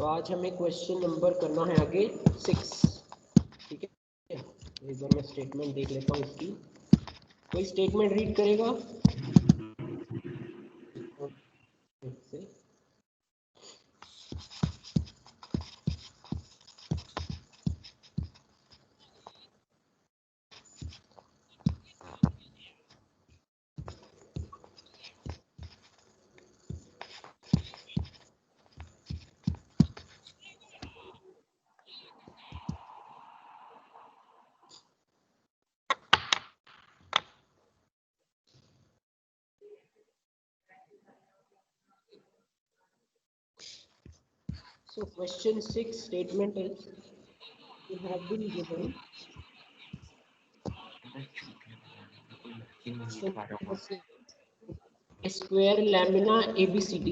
तो आज हमें क्वेश्चन नंबर करना है आगे 6। ठीक है, एक बार मैं स्टेटमेंट देख लेता हूँ इसकी। कोई स्टेटमेंट रीड करेगा? So question 6 statement is, you have been given a square lamina ABCD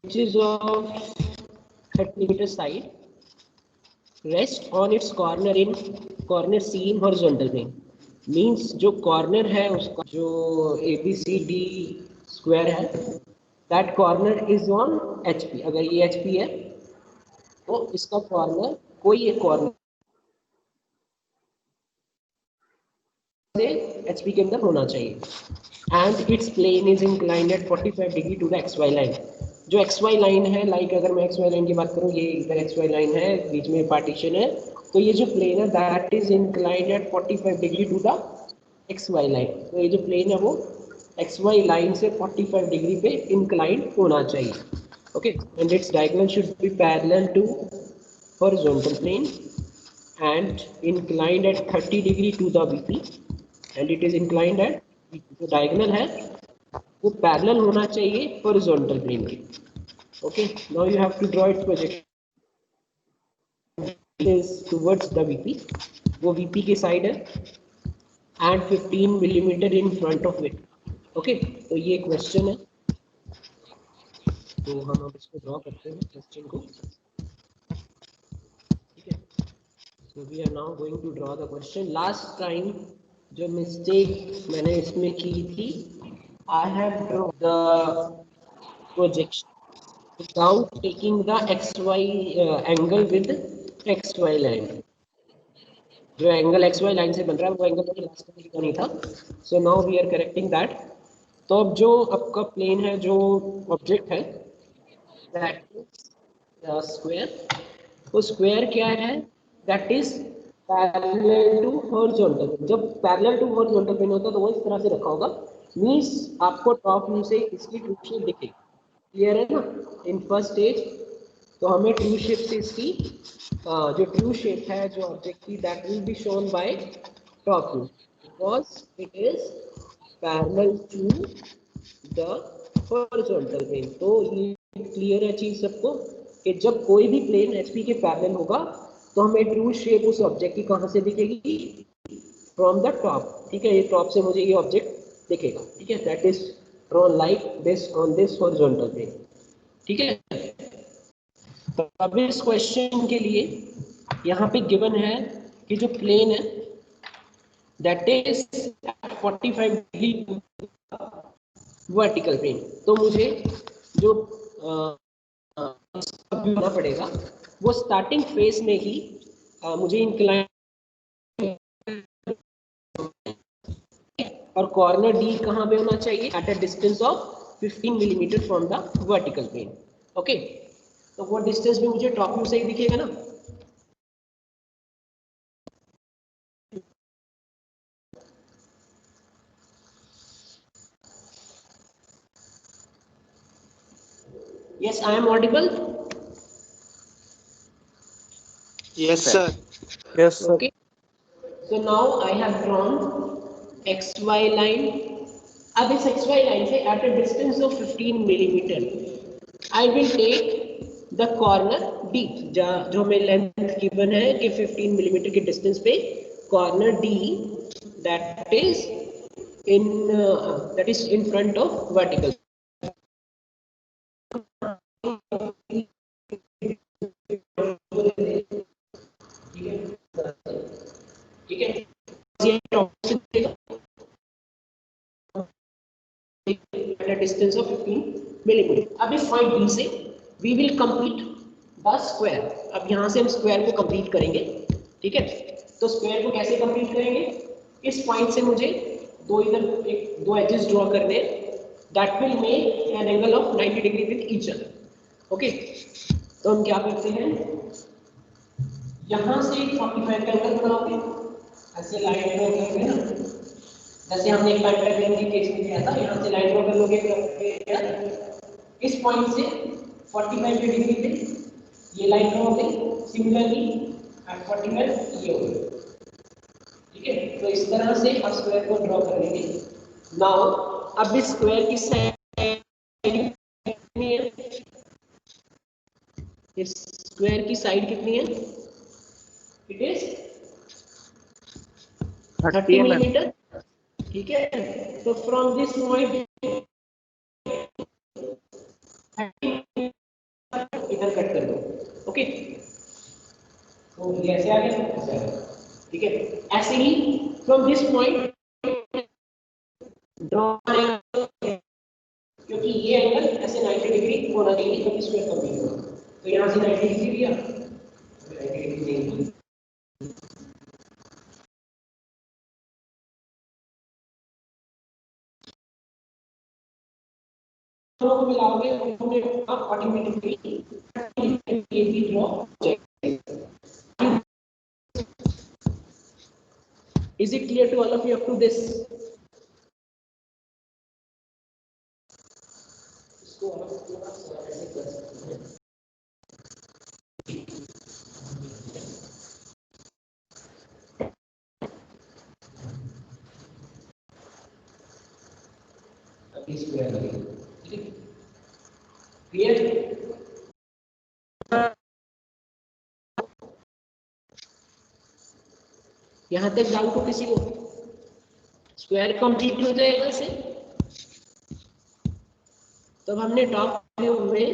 which is of 30 meter side, rest on its corner in corner C in horizontal plane. Means जो corner है उसका जो ABCD square है, that corner is on HP। अगर ये HP है तो इसका कॉर्नर कोई एक कॉर्नर से HP के अंदर होना चाहिए। And it's plane is inclined at 45 degree to the XY line. जो XY लाइन है, लाइक अगर मैं XY लाइन की बात करूँ, ये इधर XY लाइन है, बीच में पार्टीशन है, तो ये जो प्लेन है that is inclined at 45 degree to the XY line. तो ये जो प्लेन है वो XY लाइन से 45 डिग्री पे इंक्लाइंड होना चाहिए। Okay, and it's diagonal should be parallel to horizontal plane and inclined at 30 degree to the VP, and it is inclined at जो डायगोनल है वो पैरेलल होना चाहिए हॉरिजॉन्टल प्लेन के। Okay, now you have to draw its projection is towards the VP। वो VP की side है and 15 millimetre in front of it. Okay, तो ये क्वेश्चन है, तो हम अब इसको ड्रॉ करते हैं क्वेश्चन को। ठीक है, so we are now going to draw the question. Last time जो मिस्टेक मैंने इसमें की थी, I have drawn the projection without taking the XY angle with XY line। जो एंगल XY लाइन से बन रहा है वो एंगल मुझे लास्ट में लिखा नहीं था, so now we are correcting that। तो अब जो आपका प्लेन है, जो ऑब्जेक्ट है, that is स्क्वायर, वो स्क्वायर क्या है, that is parallel to horizontal. जब पैरेलल टू हॉरिजॉन्टल प्लेन होता है तो वो इस तरह से रखा होगा, मींस आपको टॉप व्यू से इसकी ट्रू शेप दिखेगी। क्लियर है ना? इन फर्स्ट स्टेज तो हमें ट्रू शेप से इसकी जो ट्रू शेप है जो ऑब्जेक्ट की, that will be shown by top view because it is parallel to the horizontal plane. तो ये क्लियर है चीज सबको कि जब कोई भी प्लेन HP के पैरेलल होगा तो हमें ट्रू शेप उस ऑब्जेक्ट की कहां से दिखेगी, फ्रॉम द टॉप। ठीक है, ये टॉप से मुझे ये ऑब्जेक्ट दिखेगा। ठीक है, that is drawn like this on this horizontal plane. ठीक है, तो अब इस क्वेश्चन के लिए यहाँ पे गिवन है कि जो प्लेन है that is 45 degree vertical plane. तो मुझे जो करना पड़ेगा वो स्टार्टिंग फेज में ही मुझे इंक्लाइन और कॉर्नर डी कहाँ पे होना चाहिए, at a distance of 15 millimetre from the vertical plane. Okay, तो वो डिस्टेंस भी मुझे टॉप व्यू से ही दिखेगा ना। Yes, I am audible. Yes, sir. Yes, sir. Okay, so now I have drawn XY line। अब इस XY लाइन से at a distance of 15 millimetre I will take the corner D। जो हमें length given है कि 15 millimetre के distance पे corner D that is in front of vertical। ठीक है, डिस्टेंस ऑफ 15 मिलीमीटर। अब इस पॉइंट बी से we will complete the square. अब यहाँ से हम स्क्वायर को कंप्लीट करेंगे, ठीक है। तो स्क्वायर को कैसे कंप्लीट करेंगे, इस पॉइंट से मुझे दो एजेस ड्रॉ करने हैं, that will make an angle of 90 degree with each other. Okay, तो हम क्या करते हैं, यहाँ से 45 का एंगल बनाओगे, ऐसे लाइन ड्रॉ करोगे ना, जैसे हमने एक पेंटागन के केस में किया था, यहाँ से लाइन ड्रॉ कर लोगे, इस पॉइंट से 45 डिग्री पे ये लाइन ड्रॉ हो गई, सिमिलरली एट 45 ये हो गई, ठीक है। तो इस तरह से आप स्क्वायर को ड्रॉ कर लेंगे। नाउ अब इस स्क्वायर की साइड कितनी है, इस स्क्वायर की साइड कितनी है, इट इज 30 मिलीमीटर, ठीक है। तो फ्रॉम दिस पॉइंट इधर कट कर दो, ओके। तो ये ऐसे आ गया, ठीक है। ऐसे ही फ्रॉम दिस पॉइंट ड्रॉ, क्योंकि ये एंगल ऐसे 90 डिग्री होना चाहिए तो स्क्वायर कंप्लीट होगा। तो यहाँ से 90 डिग्री लिया, 90 डिग्री देंगे, दोनों को मिलाओगे आप 40 डिग्री ये भी ड्रॉ हो जाएगा। Is it clear to all of you up to this? इसको आप थोड़ा सा ऐसे कर सकते हैं, अभी स्क्वायर लगेगा, ठीक है, क्लियर। यहाँ तक डाउट हो किसी को, स्क्वायर कंप्लीट हो जाएगा इसे। तो हमने टॉप व्यू में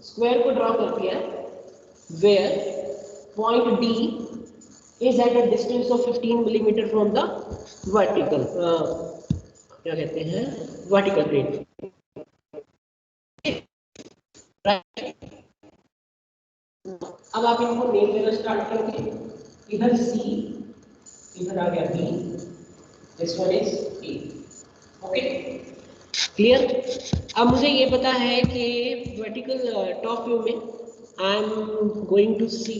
स्क्वायर को ड्रॉ कर दिया, where point D is at a distance of 15 millimetre from the vertical, क्या कहते हैं, वर्टिकल प्लेन। अब आप इनको नेम देना स्टार्ट करोगे, इधर सी, इधर आ गया B, this one is A, okay, clear. अब मुझे ये पता है कि वर्टिकल टॉप व्यू में I am going to see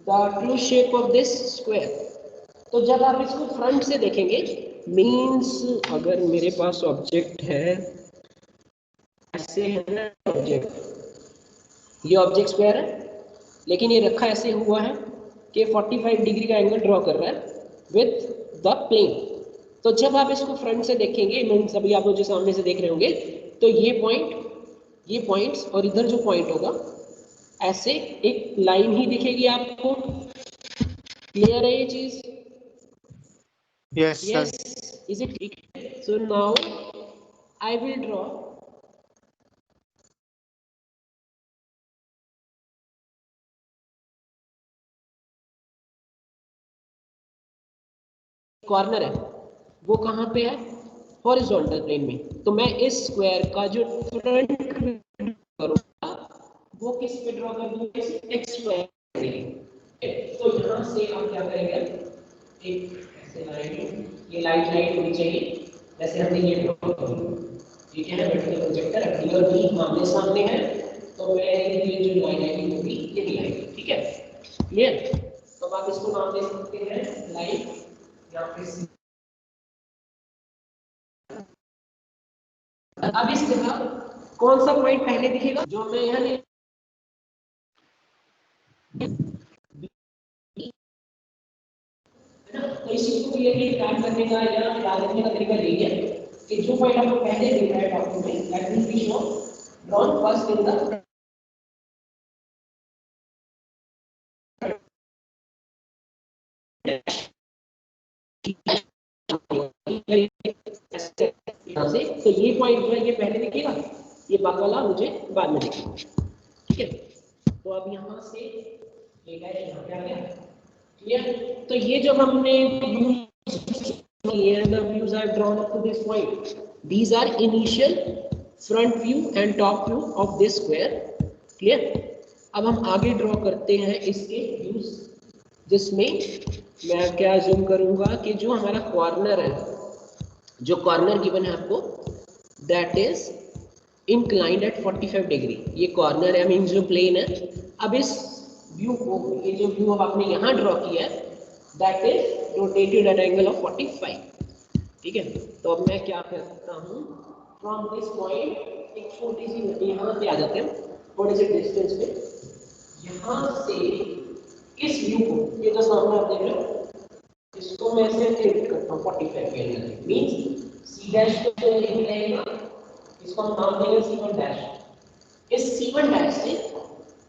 the true shape of this square. तो जब आप इसको फ्रंट से देखेंगे, मींस अगर मेरे पास ऑब्जेक्ट है, ऐसे है ना ऑब्जेक्ट, ये ऑब्जेक्ट स्क्वायर है, लेकिन ये रखा ऐसे हुआ है कि 45 डिग्री का एंगल ड्रॉ कर रहा है विथ द प्लेन। तो जब आप इसको फ्रंट से देखेंगे, मीन्स अभी आप मुझे सामने से देख रहे होंगे, तो ये पॉइंट्स और इधर जो पॉइंट होगा, ऐसे एक लाइन ही दिखेगी आपको। क्लियर है ये चीज? Yes, sir. Yes, is it clear? So now I will draw corner है, वो कहाँ पे है, हॉरिजॉन्टल प्लेन में। तो मैं इस स्क्वायर का जो फ्रंट करूंगा वो किस पे ड्रॉ कर दूंगा, एक्स स्क्वायर। तो यहाँ से आप क्या करेंगे, एक ऐसे लाइन, ये लाइन होनी चाहिए, जैसे हमने ये ड्रॉ करी, ठीक है, वर्टिकल प्रोजेक्टर अगर भी आमने सामने है, तो मेरे जो लाइन आएगी वो भी यही आएगी, ठीक है, क्लियर। तो आप इसको नाम दे सकते हैं लाइन, या फिर अब इस जगह कौन सा पॉइंट पहले दिखेगा, जो मैं यहाँ तो इस चीज को क्लियरली काम करने का या याद रखने का तरीका यही है कि जो पॉइंट आपको पहले दिख रहा है डॉक्यूमेंट में, that will B show drawn first in the से। तो ये पॉइंट जो है ये पहले दिखेगा, ये बाकी वाला मुझे बाद में दिखेगा, ठीक है। तो अब यहाँ से एक है, यहाँ पे आ गया, क्लियर। तो ये जो हमने here the views are drawn up to this point, these are initial front view and top view of this square. Clear. अब हम आगे ड्रॉ करते हैं इसके व्यूज, जिसमें मैं क्या अज्यूम करूंगा कि जो हमारा कॉर्नर है, जो कॉर्नर गिवन है आपको, that is inclined at 45 degree. ये कॉर्नर है, मीन्स जो प्लेन है। अब इस व्यू को, ये जो व्यू अब आपने यहाँ ड्रॉ किया है, that is rotated eight angle of 45। ठीक है। तो अब मैं क्या करता हूँ, फ्रॉम दिस पॉइंट एक छोटी सी, यहाँ पे आ जाते हैं थोड़े से डिस्टेंस पे, यहाँ से इस व्यू को, ये जो सामने आप देख रहे हो, इसको मैं ऐसे टिल्ट करता हूँ 45 के लिए, मींस सी डैश को लिख लेगा, इसको हम नाम देंगे C1 डैश। इस C1 डैश से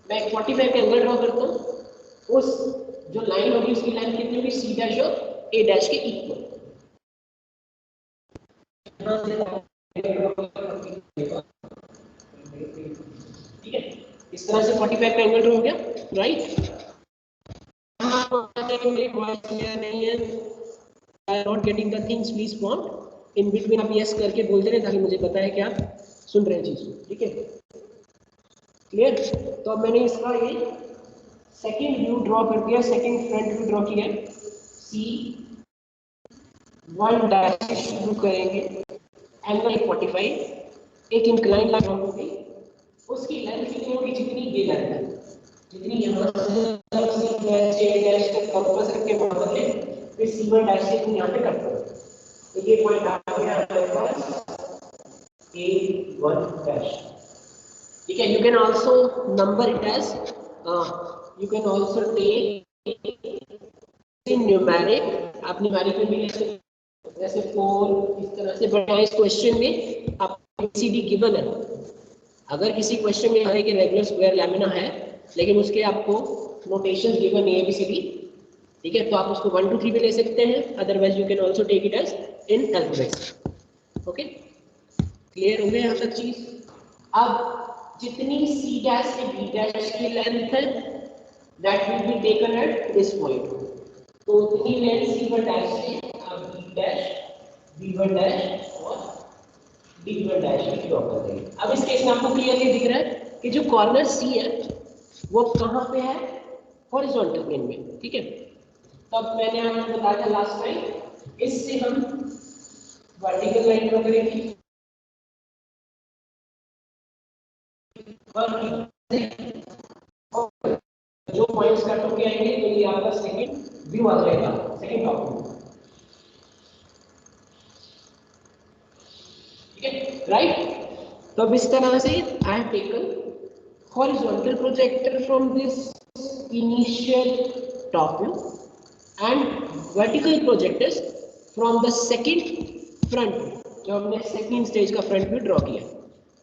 मैं 45 का एंगल ड्रॉ करता हूँ। उस जो लाइन होगी उसकी लाइन कितनी होगी, C डैश और A डैश के इक्वल। ठीक है, इस तरह से 45 का एंगल ड्रॉ हो गया, राइट। नहीं है, I not getting the things, please prompt in between आप यस करके बोलते रहे, ताकि मुझे पता है कि आप सुन रहे हैं चीज को। ठीक है, क्लियर। तो अब मैंने इसका ये सेकंड व्यू ड्रॉ कर दिया, सेकंड फ्रंट व्यू ड्रॉ किया। C1 डैश शुरू करेंगे, एंगल 45, एक इंक्लाइन लाइन होगी, उसकी लेंथ कितनी होगी, जितनी ये लेंथ है, जितनी यहाँ से डैश तक कंपास रख के बढ़ते हैं, फिर C1 डैश से यहाँ पे करते हैं। तो ये पॉइंट आ गया हमारे पास A1 डैश। ठीक है, you can also number it as you can also take in numeric, आप न्यूमेरिक में भी ले सकते हैं, जैसे 4 इस तरह से। बट इस क्वेश्चन में आप ABCD गिवन है, अगर किसी क्वेश्चन में है कि रेगुलर स्क्वायर लैमिना है, लेकिन उसके आपको नोटेशन गिवन है ABCD, ठीक है, तो आप उसको 1 2 3 भी ले सकते हैं, otherwise you can also take it as in alphabets. Okay, clear हो गया यहाँ तक चीज। अब जितनी C डैश से B डैश की लेंथ है, that will be taken at this point. तो उतनी लेंथ C1 डैश से अब B डैश, B1 डैश और B1 डैश की ड्रॉ कर देंगे। अब इस केस में आपको क्लियरली दिख रहा है कि जो कॉर्नर C है वो कहाँ पे है, हॉरिजॉन्टल प्लेन में। ठीक है, तब मैंने आपको बताया था लास्ट टाइम, इससे हम वर्टिकल लाइन ड्रॉ करेंगे, जो पॉइंट्स कट होके आएंगे तो ये आपका सेकंड व्यू आ जाएगा, सेकंड टॉप व्यू। ठीक है, राइट। तो अब इस तरह से I have taken horizontal projector from this initial top view and vertical projectors from the second front view, जो हमने सेकंड स्टेज का फ्रंट व्यू ड्रॉ किया।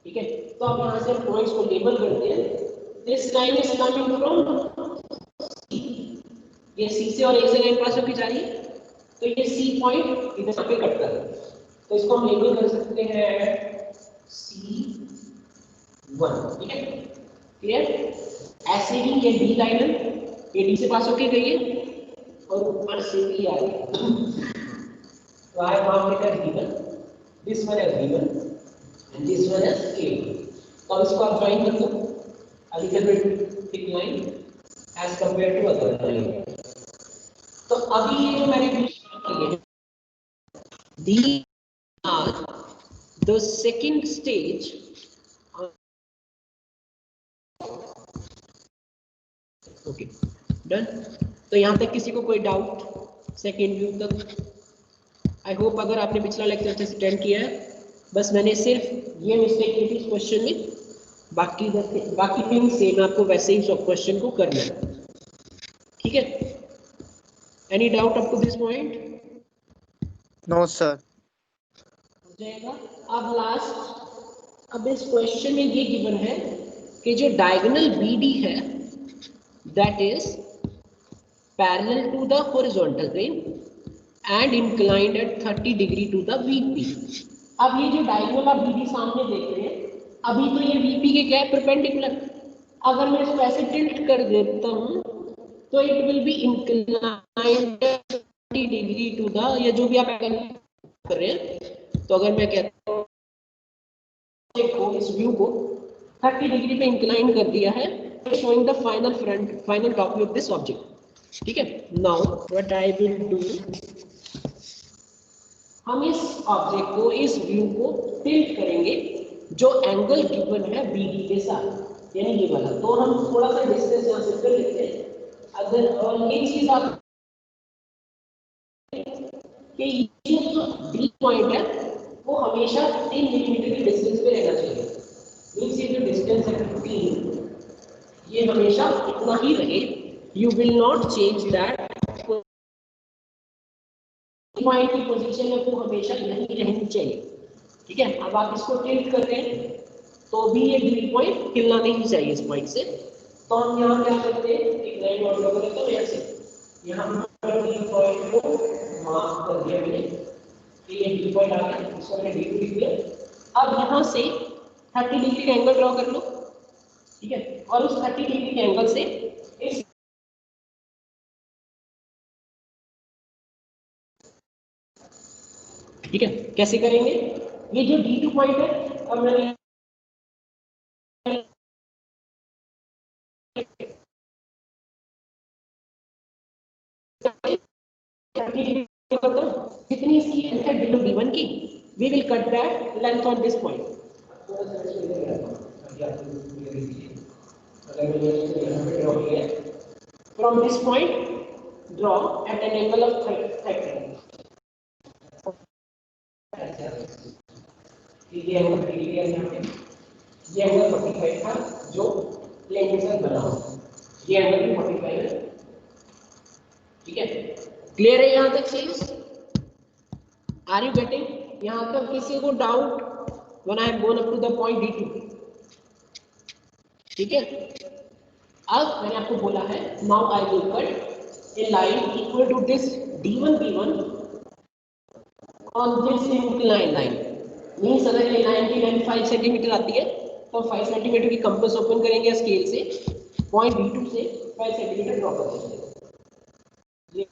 ठीक है, तो अब यहाँ से पॉइंट्स को लेबल करते हैं। This line is coming from, ये C से और A से लाइन पास होकर जा रही है, तो ये C पॉइंट इधर पे कट कर रहा है, तो इसको हम लेबल कर सकते हैं C1। ठीक है, क्लियर। ऐसे ही ये D लाइन है, ये D से पास होकर गई है और ऊपर से भी आ रही है, तो I mark it as B1, this one as B1 and this one as A1। तो अब इसको आप ज्वाइन कर दो, a little bit thick line as compared to other line। तो अभी ये जो मैंने की है, these are the second stage। Okay, done. तो यहाँ तक किसी को कोई डाउट सेकेंड व्यू तक? आई होप अगर आपने पिछला लेक्चर अच्छे से अटेंड किया है, बस मैंने सिर्फ ये मिस्टेक की थी इस क्वेश्चन में, बाकी थिंग सेम आपको वैसे ही सब क्वेश्चन को करना है। ठीक है, any doubt up to this point? No sir. हो जाएगा। अब लास्ट, अब इस क्वेश्चन में ये गिवन है कि जो डायगोनल BD है that is parallel to the horizontal plane and inclined at 30 degree to the VP। अब ये जो डायगोनल आप BD सामने देख रहे हैं, अभी तो ये VP के क्या है, परपेंडिकुलर। अगर मैं इसको ऐसे टिल्ट कर देता हूँ तो it will be inclined 30 degree to the, या जो भी आप कर रहे हैं। तो अगर मैं कहता हूँ इस व्यू को 30 डिग्री पे इंक्लाइन कर दिया है, showing the final top view of this object. ठीक है, now what I will do, हम इस ऑब्जेक्ट को, इस व्यू को टिल्ट करेंगे जो एंगल गिवन है BD के साथ, यानी ये वाला। तो हम थोड़ा सा डिस्टेंस यहां से कर लेते हैं। अगर और ये चीज आप कि ये जो D पॉइंट है वो हमेशा 15 मिलीमीटर के डिस्टेंस पे रहना चाहिए। मींस ये जो डिस्टेंस है 15, ये हमेशा इतना ही रहे। You will not change that. Point की पोजीशन है वो हमेशा यहीं रहनी चाहिए। ठीक है, अब आप इसको टिल्ट कर रहे हैं तो भी ये D पॉइंट हिलना नहीं चाहिए इस पॉइंट से। तो हम यहाँ क्या करते हैं, एक लाइन और ड्रॉ करते हैं ऐसे, यहाँ पर D पॉइंट को मार्क कर दिया मैंने, तो ये D पॉइंट आ गया, इसको मैंने D2 लिख दिया। अब यहाँ से 30 डिग्री का एंगल ड्रॉ कर लो। ठीक है, और उस 30 डिग्री के एंगल से इस ठीक है, कैसे करेंगे, ये जो D2 पॉइंट है, अब मैंने जितनी इसकी लेंथ है D1 की, we will cut that length on this point. From this point, draw at an angle of 30. ये एंगल 45 था जो प्लेन के साथ बना हो, ये एंगल भी 45 है। ठीक है, क्लियर है यहां तक चीज? Are you getting? यहां तक किसी को doubt? When I have gone up to the point D2। ठीक है, अब मैंने आपको बोला है now I will cut a line equal to this D1 B1 on this incline line. Means अगर ये लाइन की लेंथ 5 सेंटीमीटर आती है तो 5 सेंटीमीटर की कंपास ओपन करेंगे स्केल से, पॉइंट D2 से 5 सेंटीमीटर ड्रॉ कर देंगे। ये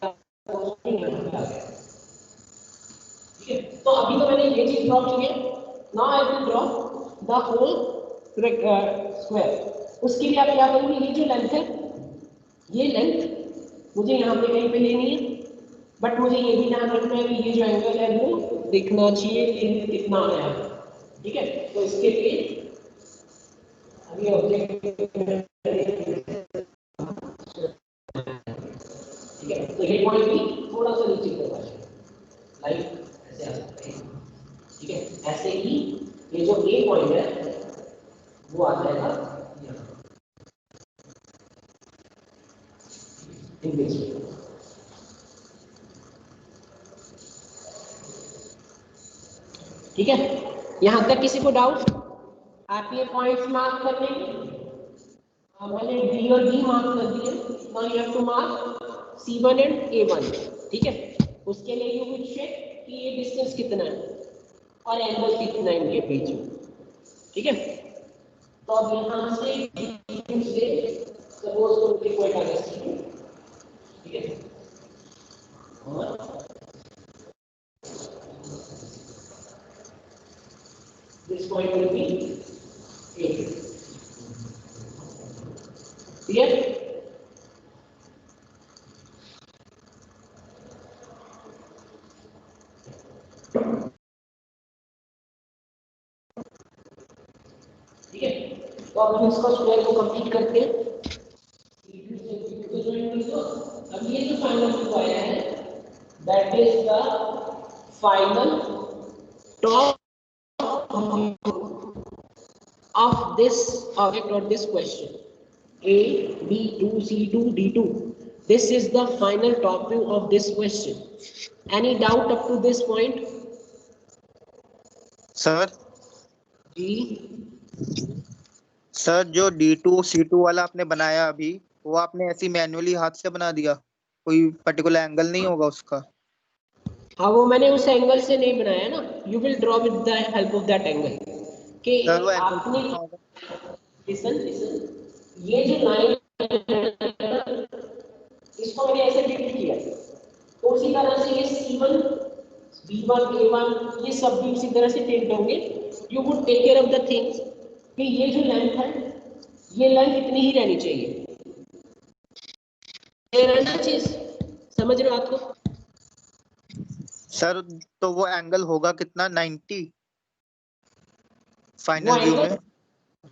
ठीक है, तो अभी तो मैंने ये चीज ड्रॉ की है। Now I will draw the whole square. उसके लिए आप क्या करेंगे, ये जो लेंथ है, ये लेंथ मुझे यहाँ पे कहीं पे लेनी है, बट मुझे ये भी ध्यान रखना है कि ये जो एंगल है वो दिखना चाहिए कि कितना आया है। ठीक है, तो इसके लिए अभी ऑब्जेक्ट, ठीक है, तो ये पॉइंट भी थोड़ा सा नीचे करना है, लाइक ऐसे आ सकते हैं। ठीक है, ऐसे ही ये जो A पॉइंट है वो आ जाएगा यहाँ। ठीक है, यहां तक किसी को डाउट? आप ये पॉइंट्स मार्क कर लेंगे। मैंने D और D मार्क कर दिए। Now you have to mark C1 and A1। ठीक है, उसके लिए यू विल चेक कि ये डिस्टेंस कितना है और एंगल कितना है इनके बीच में। ठीक है, तो अब यहां से सपोज को एक पॉइंट आ गया C2। ठीक है, और this point will be A2. Clear? ठीक है, तो अब हम इसका स्क्वायर को कंप्लीट करते हैं। अब ये जो फाइनल व्यू आया है, that is the final top of this object or this question, A, B2, C2, D2. This is the final top view of this question. Any doubt up to this point? Sir ji sir, जो D2 C2 वाला आपने बनाया अभी, वो आपने ऐसी manually हाथ से बना दिया? कोई पर्टिकुलर एंगल नहीं होगा उसका? हाँ, वो मैंने उस एंगल से नहीं बनाया ना। You will draw with the help of that angle कि सर वो एंगल आपने कितना होगा? लिसन ये जो लाइन इसको मैंने ऐसे डिक्ट किया, तो उसी तरह से ये C1 B1 A1 ये सब भी उसी तरह से टिल्ट होंगे। You would take care of the things कि ये जो लेंथ है ये लेंथ इतनी ही रहनी चाहिए, ये रहना चीज, समझ रहे हो आपको? सर तो वो एंगल होगा कितना, 90 वो फाइनल व्यू एंगल में?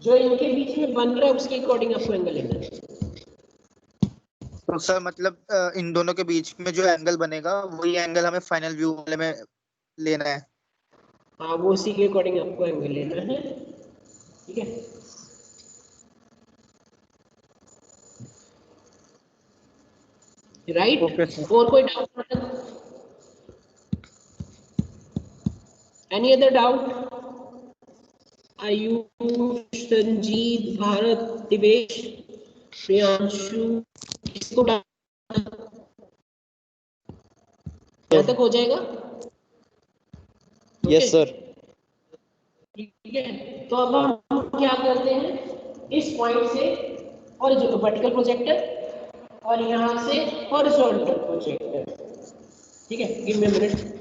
जो इनके बीच में बन रहा है उसके अकॉर्डिंग आपको एंगल लेना है। तो सर मतलब इन दोनों के बीच में जो एंगल बनेगा वही एंगल हमें फाइनल व्यू वाले में लेना है। हाँ, वो उसी के अकॉर्डिंग आपको एंगल लेना है, ठीक है। Right, okay sir. और कोई doubt? Any other doubt? Ayush, Sanjeet, Bharat, Divesh, Priyanshu, किसको यहाँ तक हो जाएगा? Yes sir. ठीक है, तो अब हम क्या करते हैं, इस पॉइंट से और जो वर्टिकल प्रोजेक्टर और यहाँ से हॉरिजॉन्टल प्रोजेक्टर, ठीक है। Give me a minute.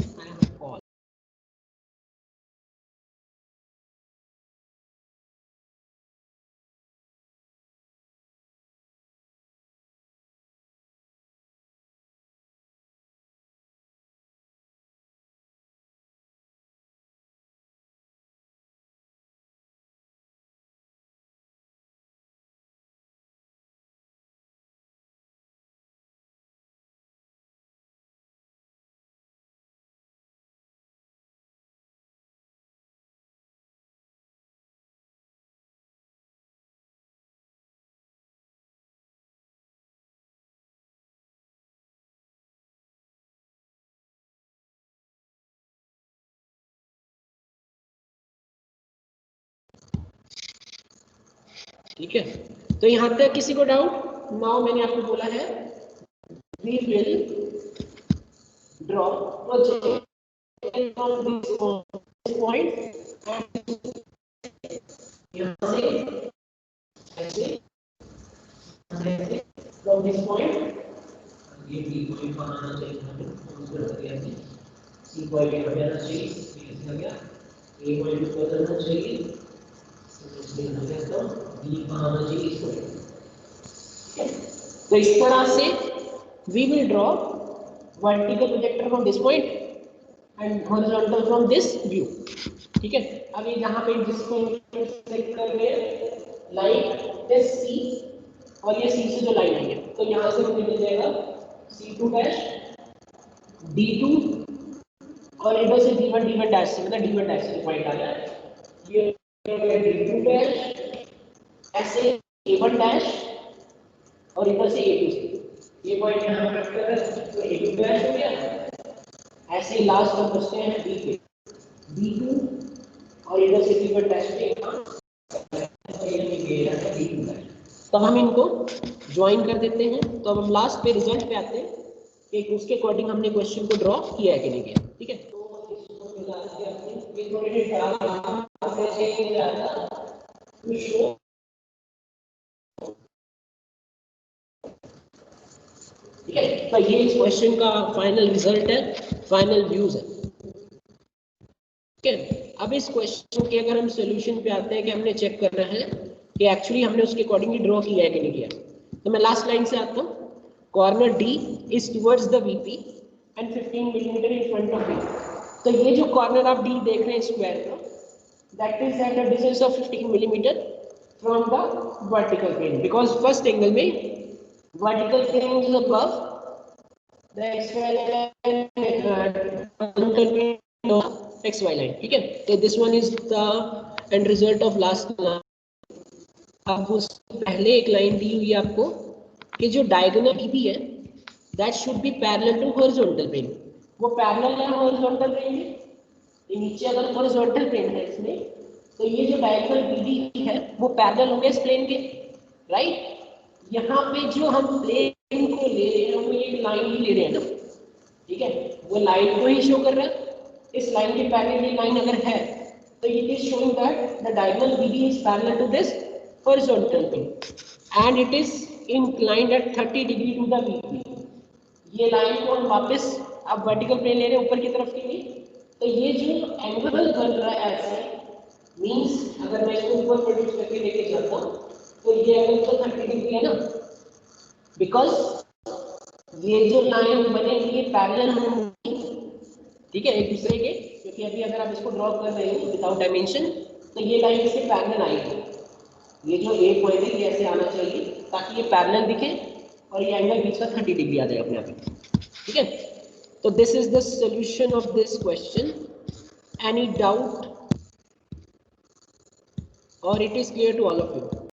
ठीक है, तो यहाँ तक किसी को डाउट? नाउ मैंने आपको बोला है we will draw project from this point, यहाँ से ऐसे फ्रॉम दिस पॉइंट, ये बी पॉइंट पर आना चाहिए, हमको रख दिया है सी पॉइंट यहाँ पे आना चाहिए, ये लिखा गया ए पॉइंट पर आना चाहिए, इसलिए लिखा गया तो बी पर आना चाहिए इस पॉइंट। तो इस तरह से we will draw vertical projector from this point and horizontal from this view, ठीक है। अब ये यहाँ पे जिसको सेलेक्ट कर रहे हैं लाइन दिस सी, और ये सी से जो लाइन आई है तो यहाँ से मुझे मिल जाएगा C2 डैश D2 और इधर से D1 डैश से, मतलब D1 डैश से पॉइंट आ गया ये D2 डैश, ऐसे A1 डैश और इधर से A2 से ये पॉइंट यहाँ पर कट कर रहा है तो A2 डैश हो गया। ऐसे ही लास्ट में बचते हैं B पे B2 और इधर से B1 डैश पे तो हम इनको ज्वाइन कर देते हैं। तो अब हम लास्ट पे रिजल्ट पे आते हैं कि उसके अकॉर्डिंग हमने क्वेश्चन को ड्रॉ किया है कि नहीं किया, ठीक है। ठीक है, तो ये इस क्वेश्चन का फाइनल रिजल्ट है, फाइनल व्यूज है, ठीक है। अब इस क्वेश्चन के अगर हम सॉल्यूशन पे आते हैं कि हमने चेक करना है कि एक्चुअली हमने उसके अकॉर्डिंगली ड्रॉ किया है कि नहीं किया, तो मैं लास्ट लाइन से आता हूँ। Corner D is towards the VP and 15 millimetre in front of B. तो ये जो कॉर्नर आप डी देख रहे हैं स्क्वायर का, that is at a distance of 15 millimetre from the vertical plane, because first angle में vertical plane is above the xy line, xy line, ठीक है। तो this one is the end result of last line. अब उस पहले एक line दी हुई है आपको कि जो डायगोनल भी है that should be parallel to horizontal plane, वो पैरेलल है हॉरिजॉन्टल प्लेन में, ये नीचे अगर हॉरिजॉन्टल प्लेन है इसमें तो ये जो डायगोनल बीडी है वो पैरेलल हो गया इस प्लेन के, राइट। यहाँ पे जो हम प्लेन को ले रहे हैं वो एक लाइन ही ले रहे हैं ना, ठीक है, वो लाइन को ही शो कर रहा है। इस लाइन के पैरेलल ये लाइन अगर है तो it is showing that the diagonal BD is parallel to this horizontal plane and it is inclined at 30 degree to the VP. ये लाइन को हम वापस अब वर्टिकल प्लेन ले रहे हैं ऊपर की तरफ के लिए, तो ये जो एंगल बन रहा है ऐसे मीन्स अगर मैं इसको ऊपर प्रोड्यूस करके लेके जाता हूँ तो ये एंगल तो 30 डिग्री है ना, बिकॉज ये जो लाइन बनेगी ये पैरेलल होंगी, ठीक है, एक दूसरे के, क्योंकि अभी अगर आप इसको ड्रॉ कर रहे हो विदाउट डायमेंशन तो ये लाइन इससे पैरेलल आएगी, ये जो ए पॉइंट है ये ऐसे आना चाहिए ताकि ये पैरेलल दिखे और ये एंगल बीच का 30 डिग्री आ जाए अपने आप ही, ठीक है। तो this is the solution of this question. Any doubt or it is clear to all of you?